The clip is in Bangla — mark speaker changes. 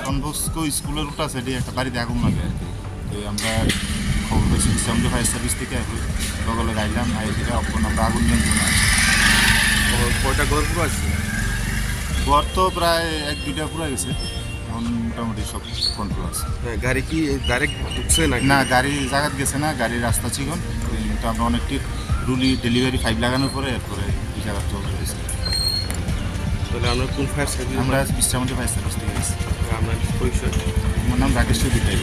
Speaker 1: ডনবস্কো স্কুলের ওটা সাইডে একটা বাড়িতে আগুন লাগে আর কি। তো আমরা খবর পেয়েছি বিশ্রামে ফায়ার সার্ভিস থেকে আর কি সকালে গাইলাম আইডিটা অপন আমরা আগুন নিয়ন্ত্রণে আছি।
Speaker 2: কয়টা ঘর পুরো আছে?
Speaker 1: ঘর তো প্রায় 1-2টা পুরো গেছে, এখন মোটামুটি সব কন্ট্রোল আছে।
Speaker 2: হ্যাঁ, গাড়ি কি ডাইরেক্ট ঢুকছে নাকি?
Speaker 1: না, গাড়ি জায়গা গেছে না, গাড়ির রাস্তা চিকন। তো আমরা অনেকটি রুলি ডেলিভারি 5 লাগানোর পরে এরপরে এই জায়গা চল হয়েছে।
Speaker 2: তাহলে আমরা কোন ফায়ার সার্ভিস?
Speaker 1: আমরা বিশ্রামে ফায়ার সার্ভিস থেকে গেছি।
Speaker 2: আমরা পরিচয়।
Speaker 1: আমার নাম রাকেশ চৌধুরী।